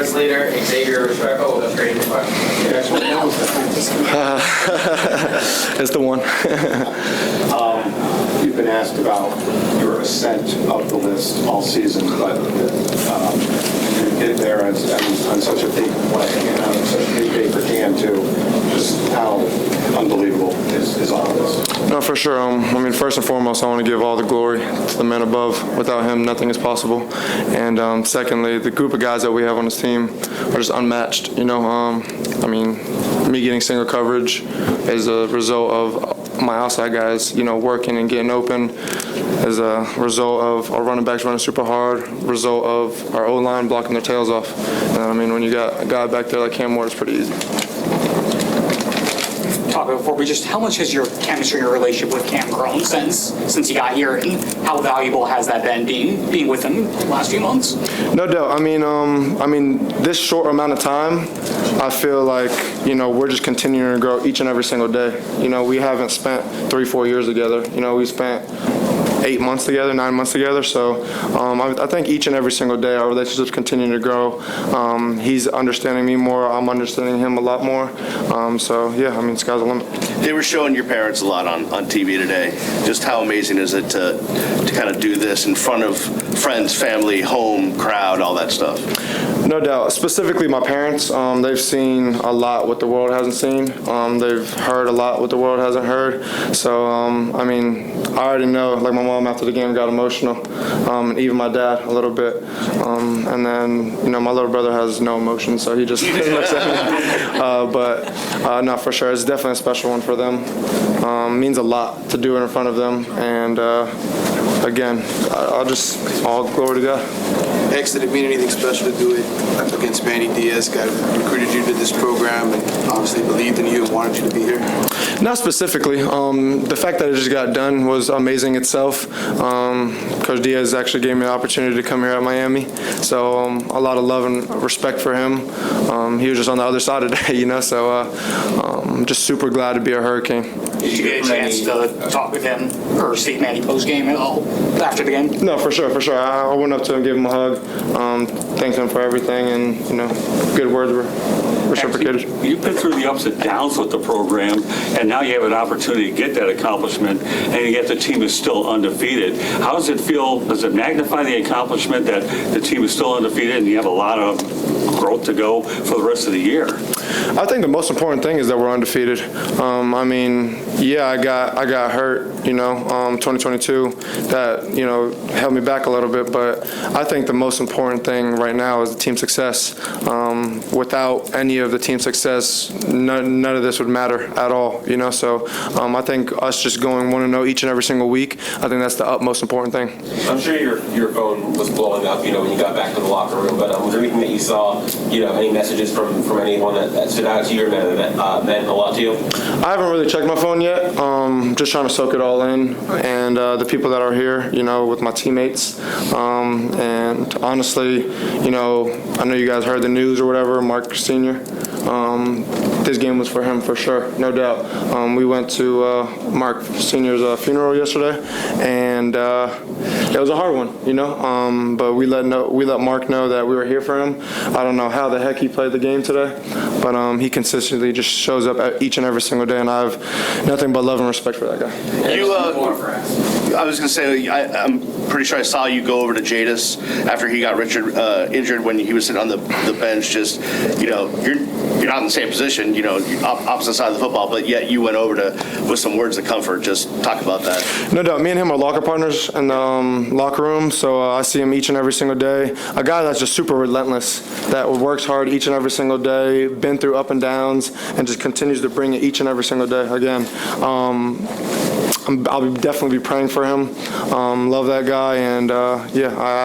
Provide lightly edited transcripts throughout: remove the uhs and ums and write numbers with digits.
Fanatics leader, Xavier Restrepo, with a training question. It's the one. You've been asked about your ascent up the list all season, but you get there on such a big play and on such a big day for Cam too. Just how unbelievable is all this? No, for sure. I mean, first and foremost, I want to give all the glory to the man above. Without him, nothing is possible. And secondly, the group of guys that we have on this team are just unmatched. I mean, me getting single coverage is a result of my outside guys, working and getting open, as a result of our running backs running super hard, result of our O-line blocking their tails off. And I mean, when you got a guy back there like Cam Ward, it's pretty easy. Talk before we just, how much has your chemistry or relationship with Cam grown since you got here, and how valuable has that been being with him the last few months? No doubt. I mean, this short amount of time, I feel like we're just continuing to grow each and every single day. We haven't spent 3-4 years together. We spent 8 months together, 9 months together. So I think each and every single day our relationship's continuing to grow. He's understanding me more. I'm understanding him a lot more. So yeah, I mean, sky's the limit. They were showing your parents a lot on TV today. Just how amazing is it to kind of do this in front of friends, family, home, crowd, all that stuff? No doubt. Specifically, my parents, they've seen a lot what the world hasn't seen. They've heard a lot what the world hasn't heard. So, I mean, I already know, like my mom after the game got emotional, and even my dad a little bit. And then, my little brother has no emotion, so he just looks at me. But no, for sure, it's definitely a special one for them. Means a lot to do it in front of them. And again, all glory to God. X, did it mean anything special to do it against Manny Diaz, guy who recruited you to this program and obviously believed in you and wanted you to be here? Not specifically. The fact that it just got done was amazing itself. Coach Diaz actually gave me the opportunity to come here at Miami, so a lot of love and respect for him. He was just on the other side today, so I'm just super glad to be a Hurricane. Did you get a chance to talk with him or see Manny post-game at all after the game? No, for sure. I went up to him, gave him a hug, thanked him for everything, and good words were reciprocated. You've been through the ups and downs with the program, and now you have an opportunity to get that accomplishment, and yet the team is still undefeated. How does it feel? Does it magnify the accomplishment that the team is still undefeated and you have a lot of growth to go for the rest of the year? I think the most important thing is that we're undefeated. I mean, yeah, I got hurt, 2022. That held me back a little bit, but I think the most important thing right now is the team success. Without any of the team success, none of this would matter at all. So I think us just going 1-0 each and every single week, I think that's the utmost important thing. I'm sure your phone was blowing up, when you got back to the locker room. But was there anything that you saw, any messages from anyone that stood out to you or meant a lot to you? I haven't really checked my phone yet. Just trying to soak it all in, and the people that are here, with my teammates. And honestly, I know you guys heard the news or whatever. Mark Sr. This game was for him for sure, no doubt. We went to Mark Sr.'s funeral yesterday, and it was a hard one, But we let Mark know that we were here for him. I don't know how the heck he played the game today, but he consistently just shows up each and every single day, and I have nothing but love and respect for that guy. I was going to say, I'm pretty sure I saw you go over to Jadis after he got injured when he was sitting on the bench. Just, you're not in the same position, opposite side of the football, but yet you went over with some words of comfort. Just talk about that. No doubt. Me and him are locker partners in the locker room, so I see him each and every single day. A guy that's just super relentless, that works hard each and every single day, been through up and downs, and just continues to bring it each and every single day. Again, I'll definitely be praying for him. Love that guy, and I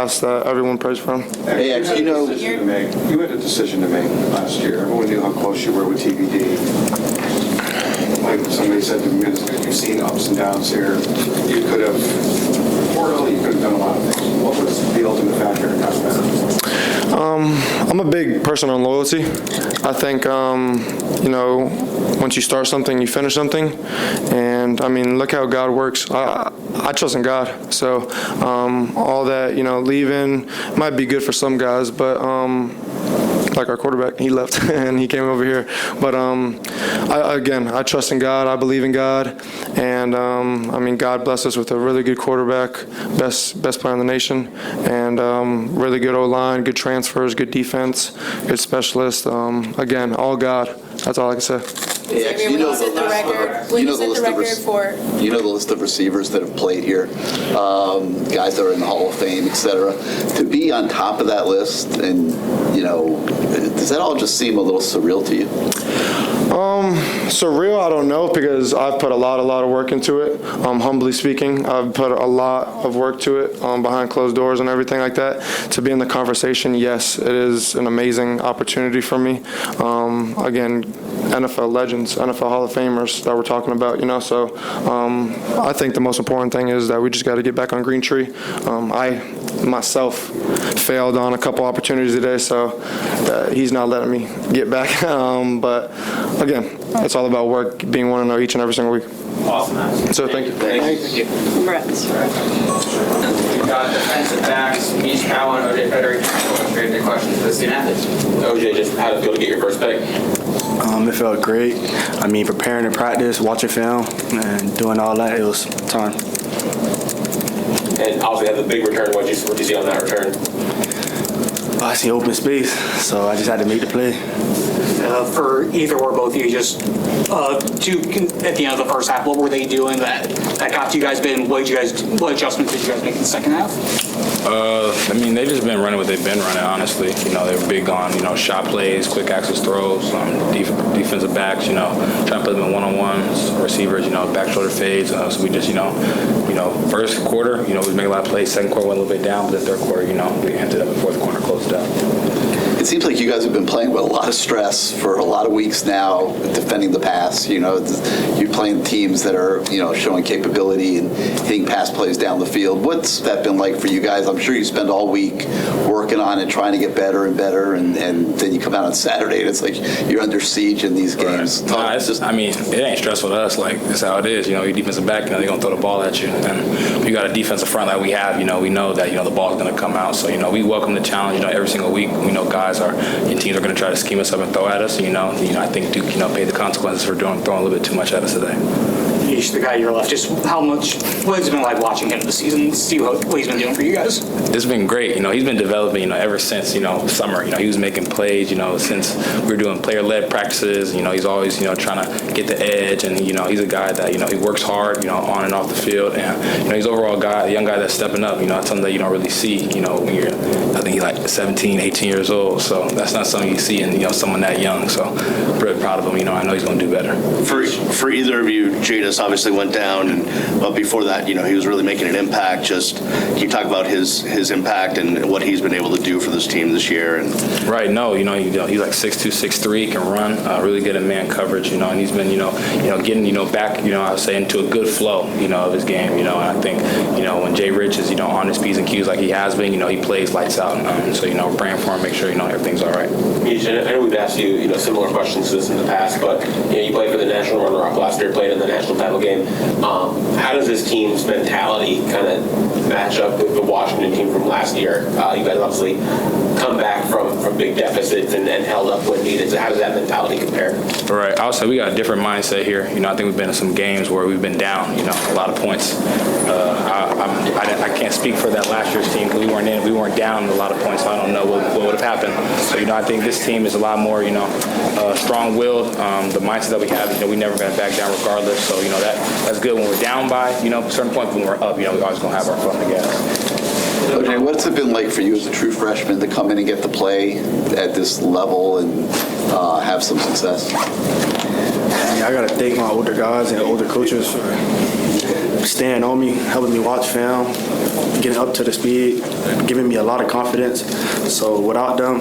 ask that everyone prays for him. Hey, you had a decision to make last year. Everyone knew how close you were with TBD. Like somebody said to me, you've seen ups and downs here. You could have done a lot of things. What was the ultimate factor in that? I'm a big person on loyalty. I think, once you start something, you finish something. And, look how God works. I trust in God. So all that, leaving might be good for some guys, but like our quarterback. He left and he came over here. But I trust in God. I believe in God. And, God blessed us with a really good quarterback, best player in the nation, and really good O-line, good transfers, good defense, good specialists. All God. That's all I can say. Xavier, when you set the record, You know the list of receivers that have played here, guys that are in the Hall of Fame, et cetera. To be on top of that list, and, does that all just seem a little surreal to you? Surreal, I don't know, because I've put a lot of work into it. Humbly speaking, I've put a lot of work to it behind closed doors and everything like that. To be in the conversation, yes, it is an amazing opportunity for me. NFL legends, NFL Hall of Famers that we're talking about, So I think the most important thing is that we just got to get back on Green Tree. I myself failed on a couple opportunities today, so he's not letting me get back. But again, it's all about work, being 1-0 each and every single week. Awesome, man. So thank you. Thank you. Congrats. We've got defensive backs, Mishael Powell and OJ Frederique. Straight into questions for the student athletes. OJ, just how did it feel to get your first pick? It felt great. Preparing to practice, watching film, and doing all that, it was time. And obviously, had the big return. What did you see on that return? I see open space, so I just had to make the play. For either or both of you, just at the end of the first half, what were they doing that got you guys been? What adjustments did you guys make in the second half? They've just been running what they've been running, honestly. They're big on, shot plays, quick access throws, defensive backs, trying to put them in one-on-ones, receivers, back shoulder fades. So we just, first quarter, we was making a lot of plays. Second quarter went a little bit down, but the third quarter, we ended up in fourth quarter, closed out. It seems like you guys have been playing with a lot of stress for a lot of weeks now, defending the pass. You're playing teams that are, showing capability and hitting pass plays down the field. What's that been like for you guys? I'm sure you spend all week working on it, trying to get better and better, and then you come out on Saturday and it's like you're under siege in these games. Right. It ain't stressful to us. Like, it's how it is. Your defensive back, they're going to throw the ball at you. And we got a defensive front like we have, we know that, the ball's going to come out. So, we welcome the challenge, every single week. We know guys and teams are going to try to scheme us up and throw at us. I think Duke, paid the consequences for throwing a little bit too much at us today. He's the guy to your left. Just what has it been like watching him this season? See what he's been doing for you guys? It's been great. He's been developing, ever since, summer. He was making plays, since we were doing player-led practices. He's always, trying to get the edge. And, he's a guy that, he works hard, on and off the field. And, he's overall a young guy that's stepping up. That's something that you don't really see, when you're, I think he's like 17, 18 years old. So that's not something you see in, someone that young. So I'm really proud of him. I know he's going to do better. For either of you, Jadis obviously went down, but before that, he was really making an impact. Just can you talk about his impact and what he's been able to do for this team this year? And right, he's like 6'2", 6'3", can run, really good at man coverage, and he's been, getting, back, I would say into a good flow, of his game, and I think, when Jay Rich is, on his P's and Q's like he has been, he plays lights out, so, we're praying for him, make sure, everything's all right. I know we've asked you, similar questions to this in the past, but, you played for the national runner-up last year, played in the national title game. How does this team's mentality kind of match up with the Washington team from last year? You guys obviously come back from big deficits and held up when needed. So how does that mentality compare? Right. I would say we got a different mindset here. I think we've been in some games where we've been down, a lot of points. I can't speak for that last year's team because we weren't down a lot of points, so I don't know what would have happened. So, I think this team is a lot more, strong-willed. The mindset that we have, we never going to back down regardless. So, that's good when we're down by, a certain point. When we're up, we're always going to have our foot on the gas. Okay, what's it been like for you as a true freshman to come in and get to play at this level and have some success? I got to thank my older guys and older coaches for staying on me, helping me watch film, getting up to the speed, giving me a lot of confidence. So without them,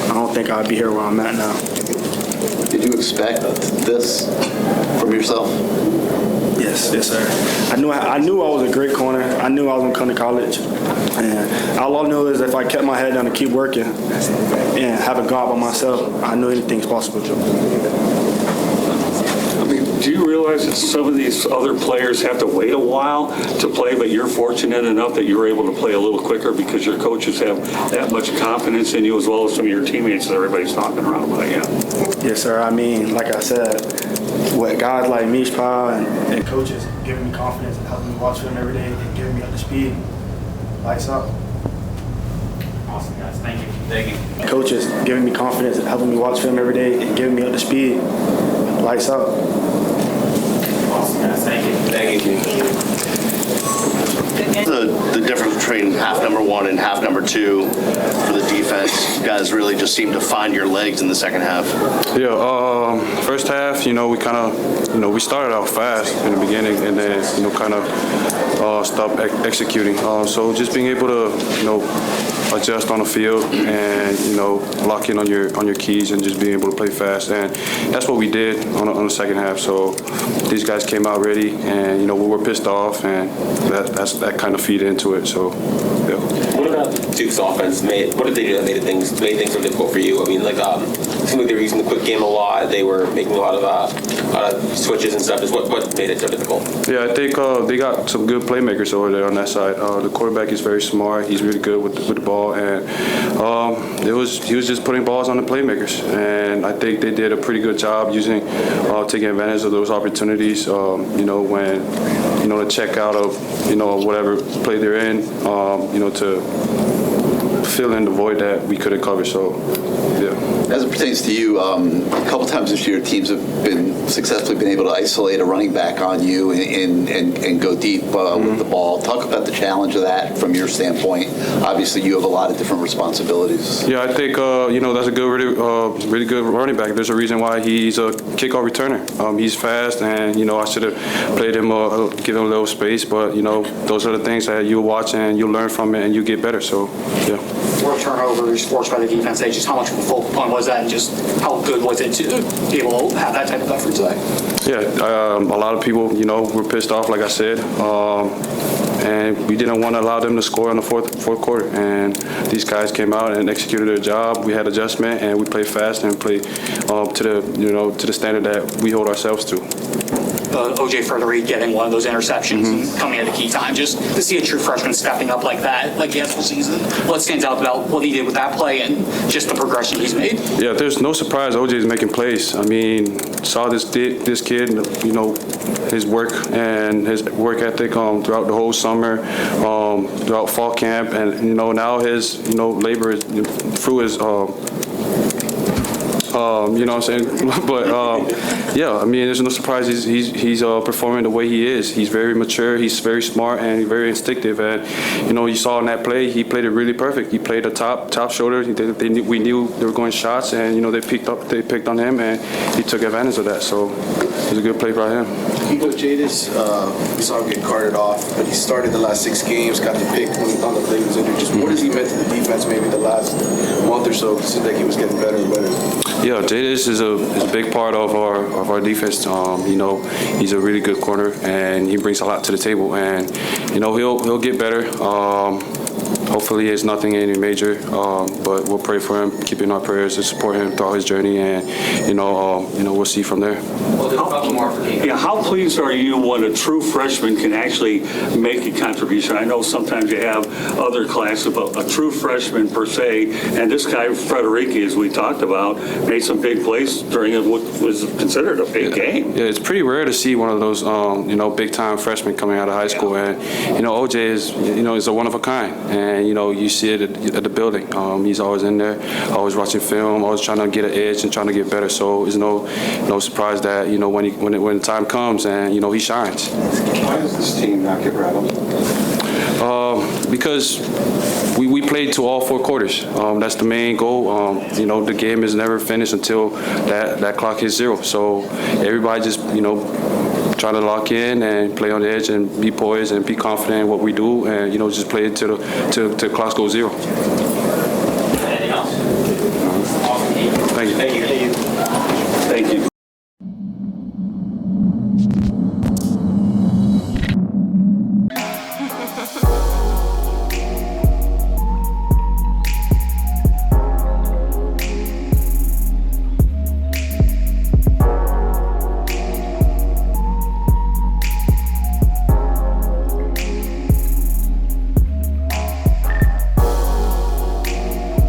I don't think I'd be here where I'm at now. Did you expect this from yourself? Yes, sir. I knew I was a great corner. I knew I was going to come to college. And all I knew is if I kept my head down and keep working and have a God by myself, I knew anything's possible. Do you realize that some of these other players have to wait a while to play, but you're fortunate enough that you're able to play a little quicker because your coaches have that much confidence in you, as well as some of your teammates that everybody's talking around about you? Yes, sir. I mean, like I said, what guys like Mishael Powell and coaches giving me confidence and helping me watch film every day and getting me up to speed, lights up. Awesome, guys. Thank you. Thank you. Coaches giving me confidence and helping me watch film every day and getting me up to speed, lights up. Awesome, guys. Thank you. Thank you. The difference between half number one and half number two for the defense, you guys really just seem to find your legs in the second half. Yeah, first half, we kind of, we started out fast in the beginning and then, kind of stopped executing. So just being able to, adjust on the field and, lock in on your keys and just being able to play fast. And that's what we did on the second half. So these guys came out ready and, we were pissed off and that kind of feed into it. So, yeah. What about Duke's offense? What did they do that made things so difficult for you? I mean, it seemed like they were using the quick game a lot. They were making a lot of switches and stuff. Just what made it so difficult? Yeah, I think they got some good playmakers over there on that side. The quarterback is very smart. He's really good with the ball, and he was just putting balls on the playmakers. And I think they did a pretty good job taking advantage of those opportunities. When to check out of whatever play they're in, to fill in the void that we couldn't cover. So, yeah. As it pertains to you, a couple times this year, teams have been successfully been able to isolate a running back on you and go deep with the ball. Talk about the challenge of that from your standpoint. Obviously, you have a lot of different responsibilities. Yeah, I think that's a good, really good running back. There's a reason why he's a kickoff returner. He's fast, and I should have played him, give him a little space. But those are the things that you watch and you learn from it, and you get better. So, yeah. 4 turnovers forced by the defense today. Just how much of a focal point was that, and just how good was it to be able to have that type of effort today? Yeah, a lot of people, were pissed off, like I said, and we didn't want to allow them to score in the fourth quarter. And these guys came out and executed their job. We had adjustment, and we played fast and played to the standard that we hold ourselves to. OJ Frederique getting one of those interceptions and coming at a key time. Just to see a true freshman stepping up like that, like the full season, what stands out about what he did with that play and just the progression he's made? Yeah, there's no surprise OJ is making plays. I mean, saw this kid, his work and his work ethic throughout the whole summer, throughout fall camp, and now his labor is through his. You know what I'm saying? But yeah, I mean, there's no surprise he's performing the way he is. He's very mature, he's very smart, and he's very instinctive. And you saw in that play, he played it really perfect. He played a top shoulder. We knew they were going shots, and they picked on him, and he took advantage of that. So it was a good play by him. With Jadis, we saw him get carted off, but he started the last 6 games, got the pick when he thought the play was injured. Just what has he meant to the defense maybe the last month or so? It seemed like he was getting better and better. Yeah, Jadis is a big part of our defense. He's a really good corner, and he brings a lot to the table. And he'll get better. Hopefully, it's nothing any major, but we'll pray for him, keep in our prayers to support him throughout his journey, and we'll see from there. How pleased are you when a true freshman can actually make a contribution? I know sometimes you have other classes, but a true freshman per se, and this guy Frederique, as we talked about, made some big plays during what was considered a big game. Yeah, it's pretty rare to see one of those big time freshmen coming out of high school, and OJ is a one of a kind, and you see it at the building. He's always in there, always watching film, always trying to get an edge and trying to get better. So it's no surprise that when the time comes and he shines. Why does this team not get rattled? Because we played to all 4 quarters. That's the main goal. The game is never finished until that clock hits 0. So everybody just try to lock in and play on the edge and be poised and be confident in what we do, and just play it till the clock goes 0. Anything else? Thank you. Thank you.